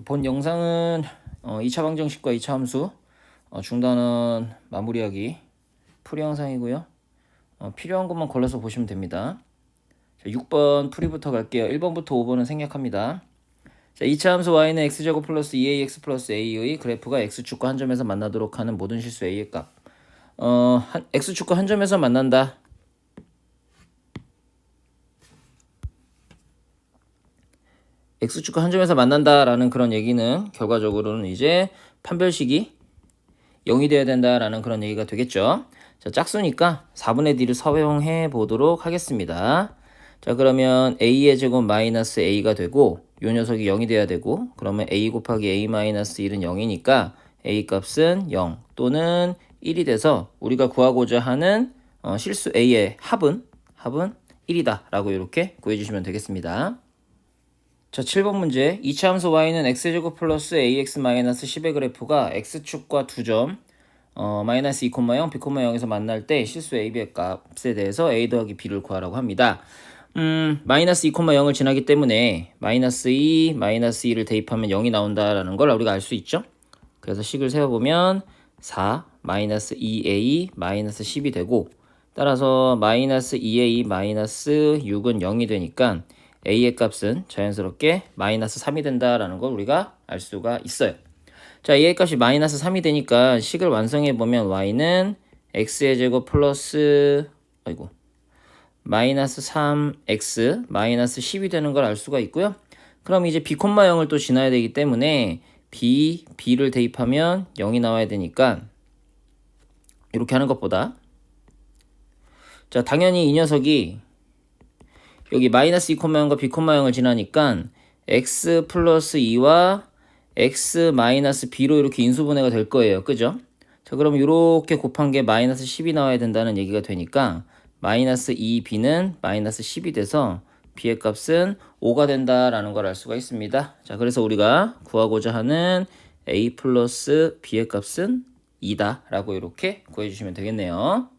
본 영상은 2차 방정식과 2차 함수 중단원 마무리하기 풀이 영상이고요. 필요한 것만 골라서 보시면 됩니다. 자, 6번 풀이부터 갈게요. 1번부터 5번은 생략합니다. 자, 2차 함수 y는 x제곱 플러스 2ax 플러스 a의 그래프가 x축과 한 점에서 만나도록 하는 모든 실수 a의 값. x축과 한 점에서 만난다. x축과 한 점에서 만난다라는 그런 얘기는 결과적으로는 이제 판별식이 0이 돼야 된다라는 그런 얘기가 되겠죠. 자, 짝수니까 4분의 d를 사용해 보도록 하겠습니다. 자, 그러면 a의 제곱 마이너스 a가 되고 요 녀석이 0이 돼야 되고, 그러면 a 곱하기 a 마이너스 1은 0이니까 a 값은 0 또는 1이 돼서 우리가 구하고자 하는 실수 a의 합은 1이다 라고 이렇게 구해주시면 되겠습니다. 자, 7번 문제. 2차 함수 y는 x제곱 플러스 ax 마이너스 10의 그래프가 x축과 2점 마이너스 2, 0, b, 0에서 만날 때 실수 a, b의 값에 대해서 a 더하기 b를 구하라고 합니다. 마이너스 2, 0을 지나기 때문에 마이너스 2, 마이너스 2를 대입하면 0이 나온다라는 걸 우리가 알 수 있죠. 그래서 식을 세워보면 4, 마이너스 2a, 마이너스 10이 되고, 따라서 마이너스 2a, 마이너스 6은 0이 되니까 a의 값은 자연스럽게 마이너스 3이 된다라는 걸 우리가 알 수가 있어요. 자, a의 값이 마이너스 3이 되니까 식을 완성해보면 y는 x의 제곱 플러스 마이너스 3x 마이너스 10이 되는 걸 알 수가 있고요. 그럼 이제 b, 0을 또 지나야 되기 때문에 b를 대입하면 0이 나와야 되니까 이렇게 하는 것보다, 자, 당연히 이 녀석이 여기 마이너스 2, 0과 b, 0을 지나니까 x 플러스 2와 x 마이너스 b로 이렇게 인수분해가 될 거예요. 그죠? 자, 그럼 이렇게 곱한 게 마이너스 10이 나와야 된다는 얘기가 되니까 마이너스 2b는 마이너스 10이 돼서 b의 값은 5가 된다라는 걸 알 수가 있습니다. 자, 그래서 우리가 구하고자 하는 a 플러스 b의 값은 2다 라고 이렇게 구해주시면 되겠네요.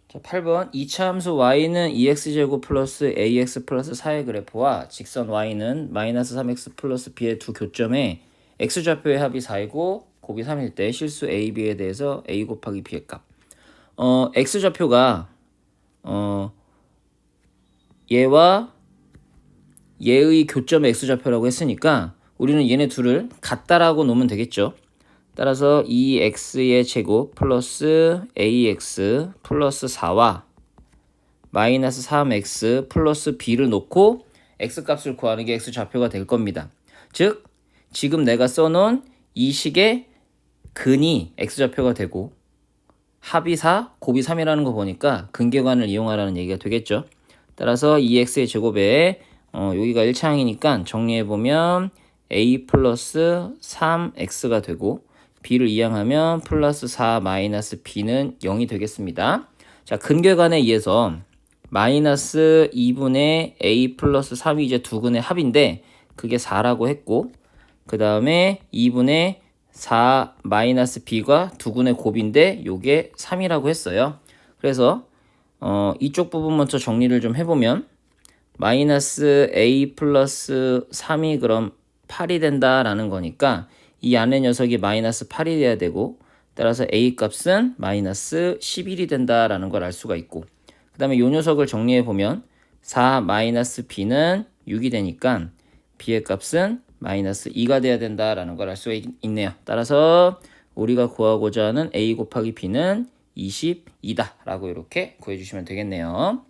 자, 8번 2차 함수 y는 2x제곱 플러스 ax 플러스 4의 그래프와 직선 y는 마이너스 3x 플러스 b의 두 교점에 x좌표의 합이 4이고 곱이 3일 때 실수 a, b에 대해서 a 곱하기 b의 값. x좌표가 얘와 얘의 교점 x좌표라고 했으니까 우리는 얘네 둘을 같다라고 놓으면 되겠죠. 따라서 2x의 제곱 플러스 ax 플러스 4와 마이너스 3x 플러스 b를 놓고 x값을 구하는 게 x좌표가 될 겁니다. 즉 지금 내가 써놓은 이 식의 근이 x좌표가 되고 합이 4, 곱이 3이라는 거 보니까 근계관을 이용하라는 얘기가 되겠죠. 따라서 2x의 제곱에 여기가 1차항이니까 정리해보면 a 플러스 3x가 되고 b를 이항하면 플러스 4 마이너스 b는 0이 되겠습니다. 자, 근계관에 의해서 마이너스 2분의 a 플러스 3이 이제 두 근의 합인데 그게 4라고 했고, 그 다음에 2분의 4 마이너스 b가 두 근의 곱인데 요게 3이라고 했어요. 그래서 이쪽 부분 먼저 정리를 좀 해보면 마이너스 a 플러스 3이 그럼 8이 된다라는 거니까 이 안에 녀석이 마이너스 8이 돼야 되고, 따라서 a 값은 마이너스 11이 된다라는 걸 알 수가 있고, 그 다음에 이 녀석을 정리해보면 4 마이너스 b는 6이 되니까 b의 값은 마이너스 2가 돼야 된다라는 걸 알 수가 있네요. 따라서 우리가 구하고자 하는 a 곱하기 b는 22다 라고 이렇게 구해주시면 되겠네요.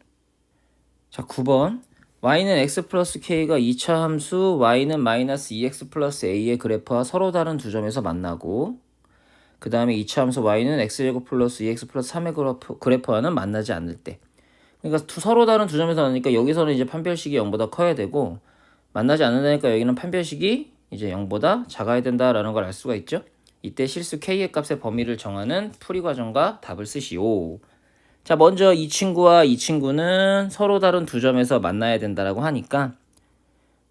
자, 9번 y는 x 플러스 k가 2차 함수 y는 마이너스 2x 플러스 a의 그래프와 서로 다른 두 점에서 만나고, 그 다음에 2차 함수 y는 x제곱 플러스 2x 플러스 3의 그래프와는 만나지 않을 때, 그러니까 서로 다른 두 점에서 만나니까 여기서는 이제 판별식이 0보다 커야 되고, 만나지 않는다니까 여기는 판별식이 이제 0보다 작아야 된다라는 걸 알 수가 있죠. 이때 실수 k의 값의 범위를 정하는 풀이 과정과 답을 쓰시오. 자, 먼저 이 친구와 이 친구는 서로 다른 두 점에서 만나야 된다라고 하니까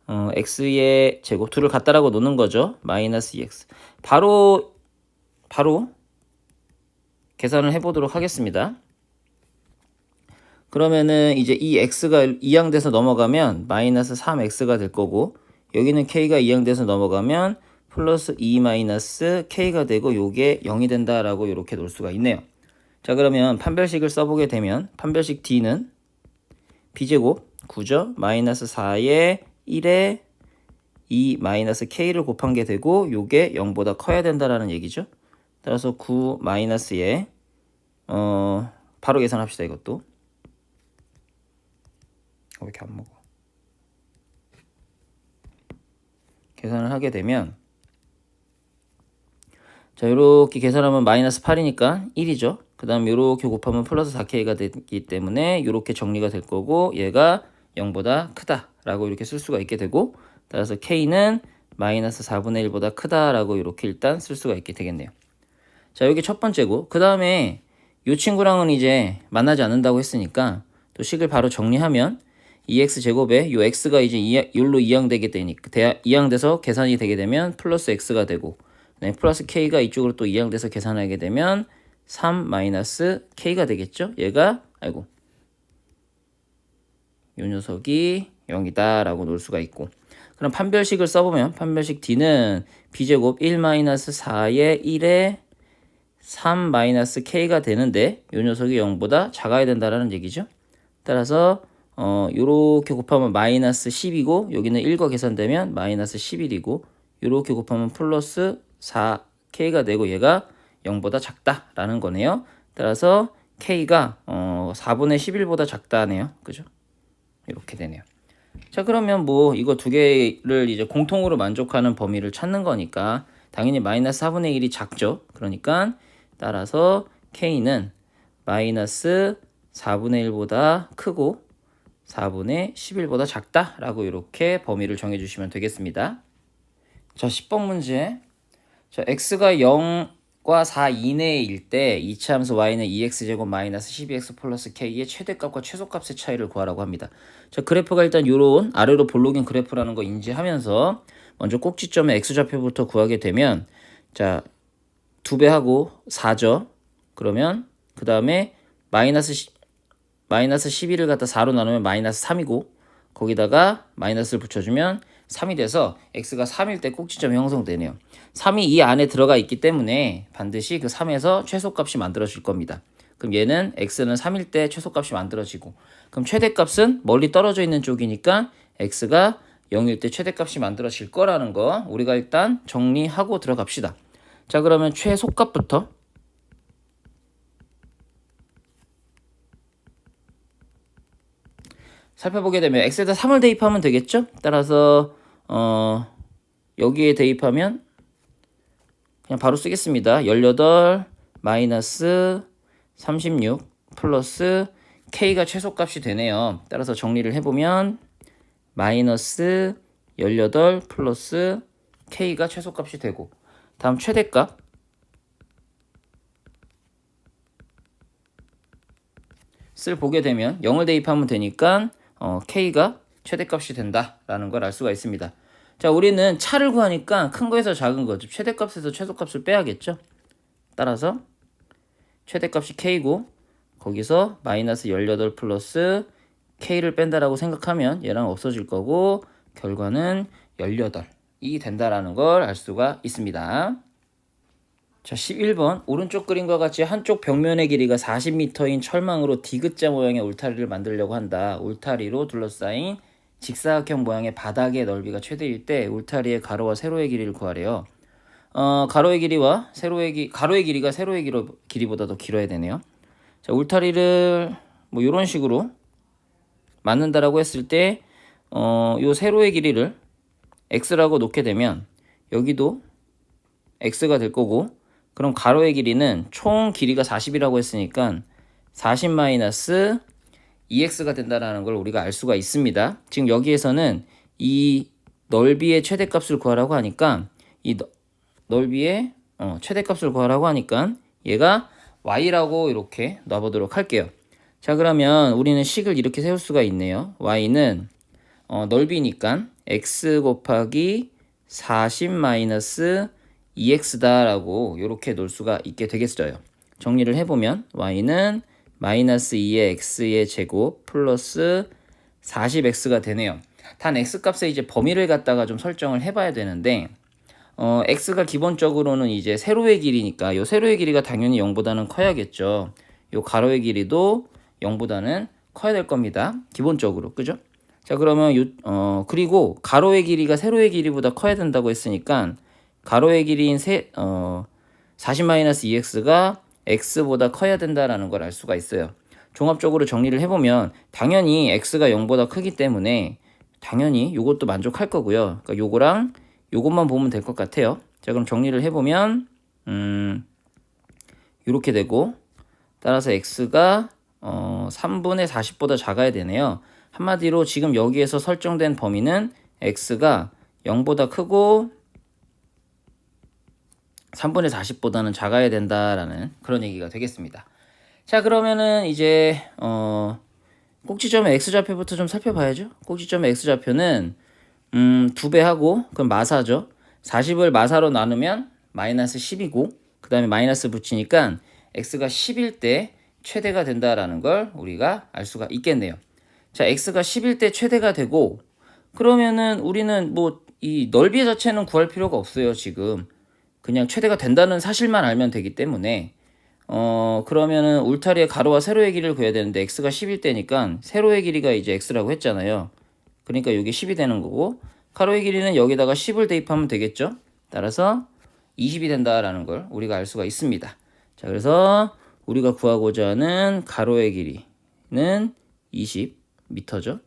x의 제곱 둘을 같다라고 놓는 거죠. 마이너스 2x. 바로 계산을 해보도록 하겠습니다. 그러면은 이제 이 x가 이항돼서 넘어가면 마이너스 3x가 될 거고, 여기는 k가 이항돼서 넘어가면 플러스 2 마이너스 k가 되고 요게 0이 된다라고 이렇게 놓을 수가 있네요. 자, 그러면 판별식을 써보게 되면 판별식 d는 b제곱 9죠. 마이너스 4에 1에 2 마이너스 k를 곱한 게 되고 요게 0보다 커야 된다라는 얘기죠. 따라서 9 마이너스에 바로 계산합시다. 이것도 왜 이렇게 안 먹어? 계산을 하게 되면 자, 이렇게 계산하면 마이너스 8이니까 1이죠. 그 다음 이렇게 곱하면 플러스 4k가 되기 때문에 이렇게 정리가 될 거고 얘가 0보다 크다라고 이렇게 쓸 수가 있게 되고 따라서 k는 마이너스 4분의 1보다 크다라고 이렇게 일단 쓸 수가 있게 되겠네요. 자, 여기 첫 번째고 그 다음에 이 친구랑은 이제 만나지 않는다고 했으니까 또 식을 바로 정리하면 2x제곱에 요 x가 이제 이로 이항되게 되니까 이항돼서 계산이 되게 되면 플러스 x가 되고 네, 플러스 k가 이쪽으로 또 이항돼서 계산하게 되면 3 마이너스 k가 되겠죠. 얘가 아이고 요 녀석이 0이다 라고 놓을 수가 있고 그럼 판별식을 써보면 판별식 d는 b제곱 1 마이너스 4의 1에 3 마이너스 k가 되는데 요 녀석이 0보다 작아야 된다라는 얘기죠. 따라서 요렇게 곱하면 마이너스 10이고 여기는 1과 계산되면 마이너스 11이고 요렇게 곱하면 플러스 4k가 되고 얘가 0보다 작다라는 거네요. 따라서 k가 4분의 11보다 작다네요. 그죠? 이렇게 되네요. 자, 그러면 뭐 이거 두 개를 이제 공통으로 만족하는 범위를 찾는 거니까 당연히 마이너스 4분의 1이 작죠. 그러니까 따라서 k는 마이너스 4분의 1보다 크고 4분의 11보다 작다라고 이렇게 범위를 정해주시면 되겠습니다. 자, 10번 문제. 자, x가 0과 4 이내일 때 이차함수 y는 2x제곱 마이너스 12x 플러스 k의 최대값과 최소값의 차이를 구하라고 합니다. 자, 그래프가 일단 요런 아래로 볼록인 그래프라는 거 인지하면서 먼저 꼭지점의 x좌표부터 구하게 되면 자, 2배하고 4죠. 그러면 그 다음에 마이너스 11을 갖다 4로 나누면 마이너스 3이고 거기다가 마이너스를 붙여주면 3이 돼서 x가 3일 때 꼭지점이 형성되네요. 3이 이 안에 들어가 있기 때문에 반드시 그 3에서 최소값이 만들어질 겁니다. 그럼 얘는 x는 3일 때 최소값이 만들어지고 그럼 최대값은 멀리 떨어져 있는 쪽이니까 x가 0일 때 최대값이 만들어질 거라는 거 우리가 일단 정리하고 들어갑시다. 자, 그러면 최소값부터 살펴보게 되면 x에다 3을 대입하면 되겠죠? 따라서 여기에 대입하면 그냥 바로 쓰겠습니다. 18 마이너스 36 플러스 k가 최소값이 되네요. 따라서 정리를 해보면 마이너스 18 플러스 k가 최소값이 되고 다음 최대값 을 보게 되면 0을 대입하면 되니까 k가 최대값이 된다라는 걸 알 수가 있습니다. 자, 우리는 차를 구하니까 큰 거에서 작은 거, 즉 최대값에서 최소값을 빼야겠죠. 따라서 최대값이 k고 거기서 마이너스 18 플러스 k를 뺀다라고 생각하면 얘랑 없어질 거고 결과는 18이 된다라는 걸 알 수가 있습니다. 자, 11번 오른쪽 그림과 같이 한쪽 벽면의 길이가 40m인 철망으로 디귿자 모양의 울타리를 만들려고 한다. 울타리로 둘러싸인 직사각형 모양의 바닥의 넓이가 최대일 때 울타리의 가로와 세로의 길이를 구하래요. 가로의 길이가 세로의 길이보다 더 길어야 되네요. 자, 울타리를 뭐 이런 식으로 만든다라고 했을 때 요 세로의 길이를 x라고 놓게 되면 여기도 x가 될 거고 그럼 가로의 길이는 총 길이가 40이라고 했으니까 40 마이너스 2x가 된다는 걸 우리가 알 수가 있습니다. 지금 여기에서는 이 넓이의 최대값을 구하라고 하니까 이 넓이의 최대값을 구하라고 하니까 얘가 y라고 이렇게 놔보도록 할게요. 자, 그러면 우리는 식을 이렇게 세울 수가 있네요. y는 넓이니까 x 곱하기 40 마이너스 2x다라고 이렇게 놓을 수가 있게 되겠어요. 정리를 해보면 y는 마이너스 2의 x의 제곱 플러스 40x가 되네요. 단 x값의 이제 범위를 갖다가 좀 설정을 해봐야 되는데 x가 기본적으로는 이제 세로의 길이니까 요 세로의 길이가 당연히 0보다는 커야겠죠. 요 가로의 길이도 0보다는 커야 될 겁니다. 기본적으로. 그죠? 자, 그러면 그리고 가로의 길이가 세로의 길이보다 커야 된다고 했으니까 가로의 길이인 40-2x가 x보다 커야 된다라는 걸 알 수가 있어요. 종합적으로 정리를 해보면 당연히 x가 0보다 크기 때문에 당연히 요것도 만족할 거고요. 그러니까 요거랑 요것만 보면 될 것 같아요. 자, 그럼 정리를 해보면 이렇게 되고 따라서 x가 3분의 40보다 작아야 되네요. 한마디로 지금 여기에서 설정된 범위는 x가 0보다 크고 3분의 40보다는 작아야 된다라는 그런 얘기가 되겠습니다. 자, 그러면은 이제 꼭지점의 x좌표부터 좀 살펴봐야죠. 꼭지점의 x좌표는 2배하고 그럼 마사죠. 40을 마사로 나누면 마이너스 10이고 그 다음에 마이너스 붙이니까 x가 10일 때 최대가 된다라는 걸 우리가 알 수가 있겠네요. 자, x가 10일 때 최대가 되고 그러면은 우리는 뭐 이 넓이 자체는 구할 필요가 없어요. 지금 그냥 최대가 된다는 사실만 알면 되기 때문에 그러면은 울타리의 가로와 세로의 길이를 구해야 되는데 x가 10일 때니까 세로의 길이가 이제 x라고 했잖아요. 그러니까 이게 10이 되는 거고 가로의 길이는 여기다가 10을 대입하면 되겠죠. 따라서 20이 된다라는 걸 우리가 알 수가 있습니다. 자, 그래서 우리가 구하고자 하는 가로의 길이는 20m죠.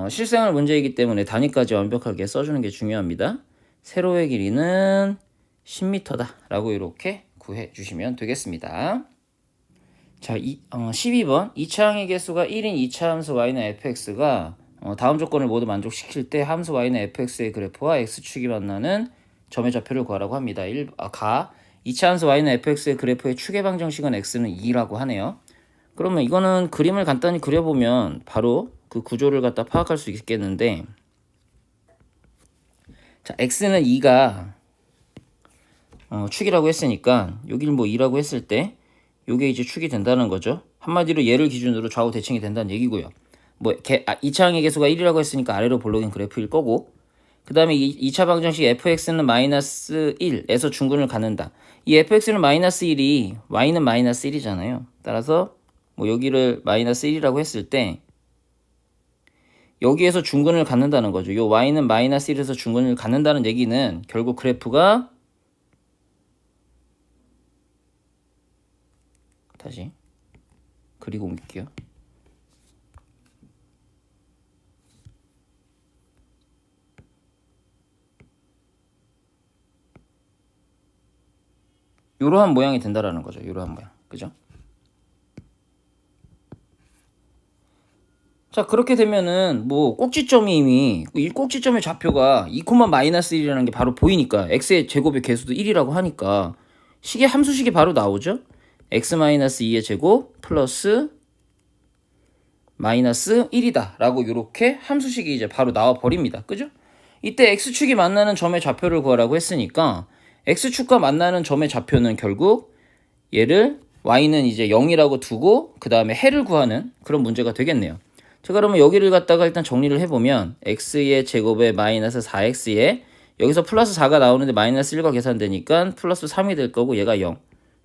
실생활 문제이기 때문에 단위까지 완벽하게 써주는 게 중요합니다. 세로의 길이는 10m다 라고 이렇게 구해 주시면 되겠습니다. 자, 12번 2차항의 개수가 1인 2차 함수 y는 fx가 다음 조건을 모두 만족시킬 때 함수 y는 fx의 그래프와 x축이 만나는 점의 좌표를 구하라고 합니다. 2차 함수 y는 fx의 그래프의 축의 방정식은 x는 2라고 하네요. 그러면 이거는 그림을 간단히 그려보면 바로 그 구조를 갖다 파악할 수 있겠는데, 자, x는 2가 축이라고 했으니까 여기를 뭐 2라고 했을 때 요게 이제 축이 된다는 거죠. 한마디로 얘를 기준으로 좌우 대칭이 된다는 얘기고요. 뭐 2차항의 개수가 1이라고 했으니까 아래로 볼록인 그래프일 거고, 그 다음에 2차 방정식 fx는 마이너스 1에서 중근을 갖는다. 이 fx는 마이너스 1이 y는 마이너스 1이잖아요. 따라서 뭐 여기를 마이너스 1이라고 했을 때 여기에서 중근을 갖는다는 거죠. 요 y는 마이너스 1에서 중근을 갖는다는 얘기는 결국 그래프가 다시 그리고 옮길게요. 이러한 모양이 된다라는 거죠. 이러한 모양. 그죠? 자, 그렇게 되면은 뭐 꼭지점이 이미 이 꼭지점의 좌표가 2,-1이라는 게 바로 보이니까 x의 제곱의 개수도 1이라고 하니까 식의 함수식이 바로 나오죠. x-2의 제곱 플러스 마이너스 1이다 라고 이렇게 함수식이 이제 바로 나와 버립니다. 그죠? 이때 x축이 만나는 점의 좌표를 구하라고 했으니까 x축과 만나는 점의 좌표는 결국 얘를 y는 이제 0이라고 두고 그 다음에 해를 구하는 그런 문제가 되겠네요. 자, 그러면 여기를 갖다가 일단 정리를 해보면 x의 제곱에 마이너스 4x에 여기서 플러스 4가 나오는데 마이너스 1과 계산되니까 플러스 3이 될 거고 얘가 0.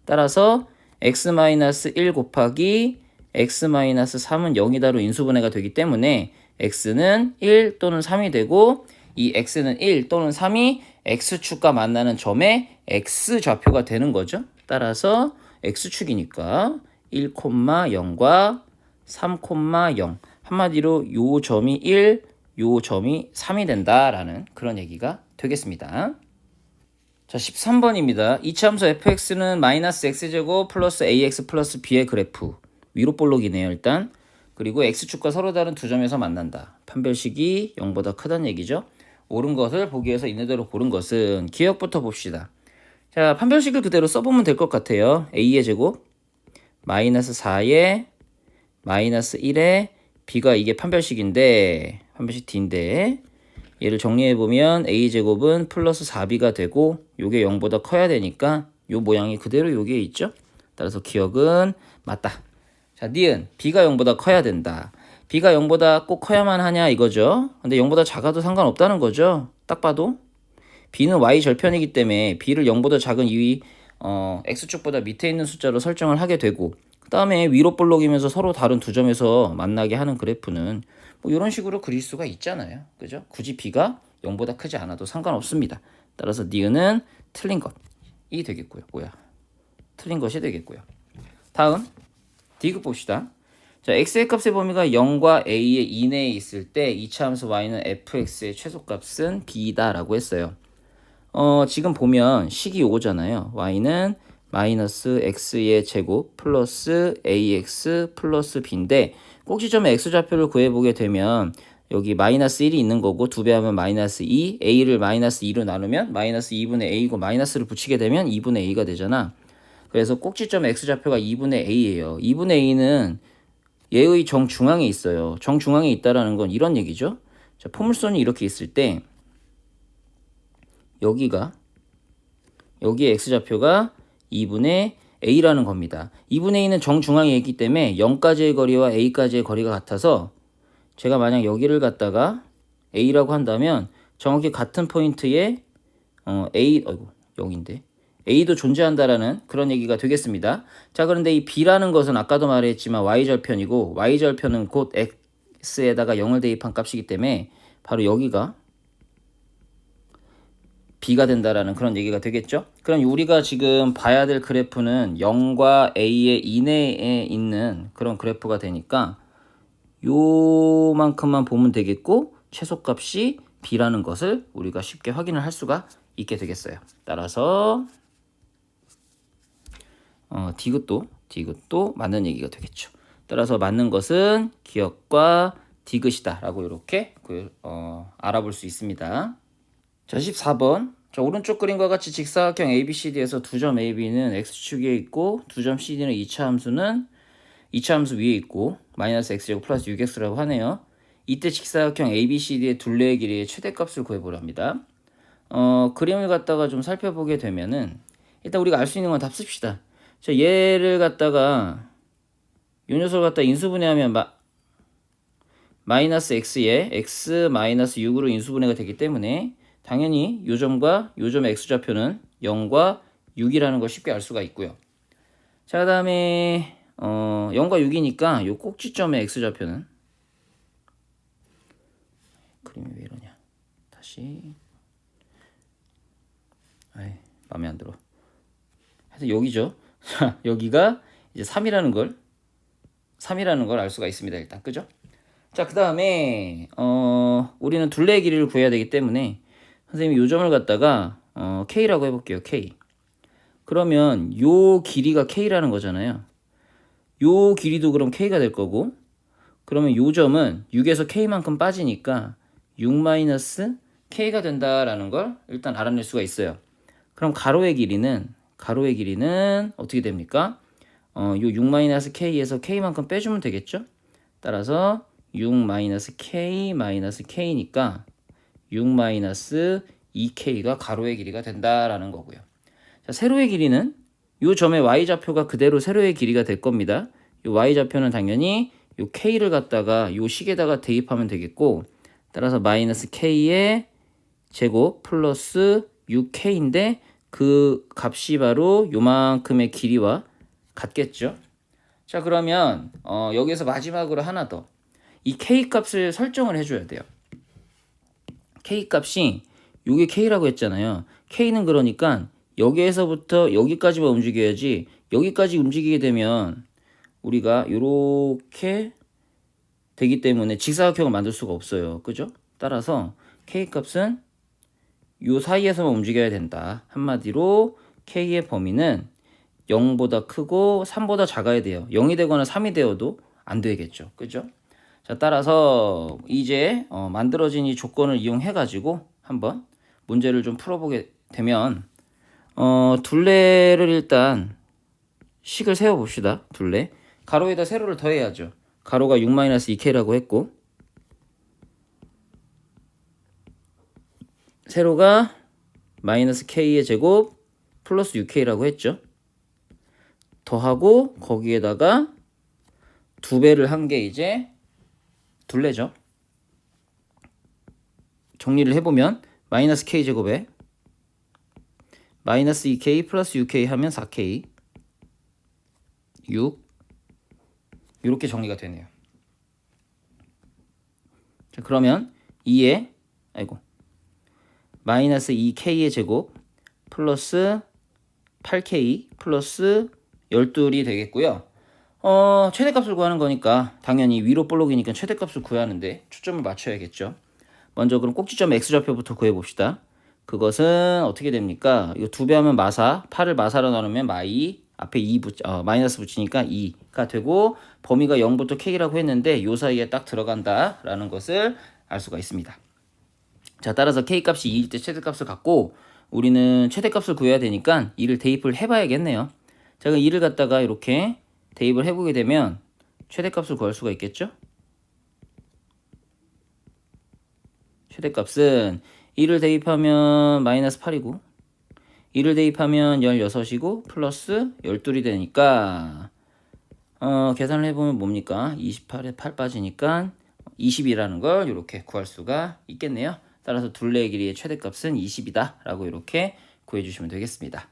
따라서 x-1 곱하기 x-3은 0이다로 인수분해가 되기 때문에 x는 1 또는 3이 되고 이 x는 1 또는 3이 x축과 만나는 점의 x좌표가 되는 거죠. 따라서 x축이니까 1,0과 3,0 한마디로 요 점이 1, 요 점이 3이 된다라는 그런 얘기가 되겠습니다. 자, 13번입니다. 이차함수 fx는 마이너스 x제곱 플러스 ax 플러스 b의 그래프. 위로 볼록이네요, 일단. 그리고 x축과 서로 다른 두 점에서 만난다. 판별식이 0보다 크다는 얘기죠. 옳은 것을 보기 위해서 있는 대로 고른 것은 기억부터 봅시다. 자, 판별식을 그대로 써보면 될 것 같아요. a의 제곱 마이너스 4에 마이너스 1에 b가 이게 판별식인데 판별식 d인데 얘를 정리해보면 a제곱은 플러스 4b가 되고 요게 0보다 커야 되니까 요 모양이 그대로 요게 있죠. 따라서 기억은 맞다. 자, 니은 b가 0보다 커야 된다. b가 0보다 꼭 커야만 하냐 이거죠. 근데 0보다 작아도 상관없다는 거죠. 딱 봐도 b는 y 절편이기 때문에 b를 0보다 작은 이 x축보다 밑에 있는 숫자로 설정을 하게 되고, 그 다음에 위로 볼록이면서 서로 다른 두 점에서 만나게 하는 그래프는 뭐 이런 식으로 그릴 수가 있잖아요. 그죠? 굳이 b가 0보다 크지 않아도 상관없습니다. 따라서 니은은 틀린 것이 되겠고요. 틀린 것이 되겠고요. 다음 D급 봅시다. 자, x의 값의 범위가 0과 a의 이내에 있을 때 이차함수 y는 fx의 최소값은 b다라고 했어요. 지금 보면 식이 오잖아요. y는 마이너스 x의 제곱 플러스 ax 플러스 b인데 꼭지점의 x좌표를 구해보게 되면 여기 마이너스 1이 있는 거고 2배 하면 마이너스 2, a를 마이너스 2로 나누면 마이너스 2분의 a고 마이너스를 붙이게 되면 2분의 a가 되잖아. 그래서 꼭지점 x좌표가 2분의 a예요. 2분의 a는 얘의 정중앙에 있어요. 정중앙에 있다라는 건 이런 얘기죠. 자, 포물선이 이렇게 있을 때 여기에 x좌표가 2분의 a라는 겁니다. 2분의 a는 정중앙에 있기 때문에 0까지의 거리와 a까지의 거리가 같아서 제가 만약 여기를 갖다가 a라고 한다면 정확히 같은 포인트에 여기인데 a도 존재한다라는 그런 얘기가 되겠습니다. 자, 그런데 이 b라는 것은 아까도 말했지만 y절편이고 y절편은 곧 x에다가 0을 대입한 값이기 때문에 바로 여기가 b가 된다라는 그런 얘기가 되겠죠. 그럼 우리가 지금 봐야 될 그래프는 0과 a의 이내에 있는 그런 그래프가 되니까 요만큼만 보면 되겠고 최소값이 b라는 것을 우리가 쉽게 확인을 할 수가 있게 되겠어요. 따라서 디귿도 맞는 얘기가 되겠죠. 따라서 맞는 것은 기역과 디귿이다 라고 이렇게 알아볼 수 있습니다. 자, 14번. 자, 오른쪽 그림과 같이 직사각형 ABCD에서 두 점 AB는 X축에 있고 두 점 CD는 2차 함수 위에 있고 마이너스 X제곱 플러스 6X라고 하네요. 이때 직사각형 ABCD의 둘레의 길이의 최대값을 구해보랍니다. 그림을 갖다가 좀 살펴보게 되면은 일단 우리가 알 수 있는 건 답 씁시다. 자, 얘를 갖다가 요 녀석을 갖다 인수분해하면 마이너스 x에 x 마이너스 6으로 인수분해가 되기 때문에 당연히 요 점과 요 점의 x좌표는 0과 6이라는 걸 쉽게 알 수가 있고요. 자, 그 다음에 0과 6이니까 요 꼭지점의 x좌표는 그림이 왜 이러냐. 다시 마음에 안 들어. 하여튼 여기죠. 자, 여기가 이제 3이라는 걸 알 수가 있습니다. 일단 그죠? 자, 그 다음에 우리는 둘레의 길이를 구해야 되기 때문에 선생님이 요 점을 갖다가 K라고 해볼게요. K. 그러면 요 길이가 K라는 거잖아요. 요 길이도 그럼 K가 될 거고, 그러면 요 점은 6에서 K만큼 빠지니까 6-K가 된다라는 걸 일단 알아낼 수가 있어요. 그럼 가로의 길이는 어떻게 됩니까? 요 6-K에서 K만큼 빼주면 되겠죠? 따라서 6-K-K니까 6-2K가 가로의 길이가 된다라는 거고요. 자, 세로의 길이는 요 점의 y좌표가 그대로 세로의 길이가 될 겁니다. 요 y좌표는 당연히 요 K를 갖다가 요 식에다가 대입하면 되겠고, 따라서 마이너스 K의 제곱 플러스 6K인데 그 값이 바로 요만큼의 길이와 같겠죠. 자, 그러면 여기서 마지막으로 하나 더. 이 K 값을 설정을 해줘야 돼요. K 값이 요게 K라고 했잖아요. K는 그러니까 여기에서부터 여기까지만 움직여야지, 여기까지 움직이게 되면 우리가 요렇게 되기 때문에 직사각형을 만들 수가 없어요. 그죠? 따라서 K 값은 요 사이에서만 움직여야 된다. 한마디로 K의 범위는 0보다 크고 3보다 작아야 돼요. 0이 되거나 3이 되어도 안 되겠죠. 그죠? 자, 따라서 이제 만들어진 이 조건을 이용해 가지고 한번 문제를 좀 풀어보게 되면 둘레를 일단 식을 세워 봅시다. 둘레. 가로에다 세로를 더해야죠. 가로가 6-2K라고 했고 세로가 마이너스 K의 제곱 플러스 6K라고 했죠. 더하고 거기에다가 2배를 한 게 이제 둘레죠. 정리를 해보면 마이너스 k제곱에 마이너스 2k 플러스 6k 하면 4k 6 이렇게 정리가 되네요. 자, 그러면 2에 마이너스 2k의 제곱 플러스 8k 플러스 12이 되겠고요. 최대값을 구하는 거니까 당연히 위로 볼록이니까 최대값을 구해야 하는데 초점을 맞춰야겠죠. 먼저 그럼 꼭지점 x좌표부터 구해봅시다. 그것은 어떻게 됩니까? 이거 2배 하면 마사, 8을 마사로 나누면 마이, 앞에 2 마이너스 붙이니까 2가 되고 범위가 0부터 k라고 했는데 요 사이에 딱 들어간다라는 것을 알 수가 있습니다. 자, 따라서 k값이 2일 때 최대값을 갖고 우리는 최대값을 구해야 되니까 2를 대입을 해봐야겠네요. 자, 그럼 2를 갖다가 이렇게 대입을 해보게 되면 최대값을 구할 수가 있겠죠? 최대값은 2를 대입하면 마이너스 8이고 2를 대입하면 16이고 플러스 12이 되니까 계산을 해보면 뭡니까? 28에 8 빠지니까 20이라는 걸 이렇게 구할 수가 있겠네요. 따라서 둘레의 길이의 최대값은 20이다 라고 이렇게 구해주시면 되겠습니다.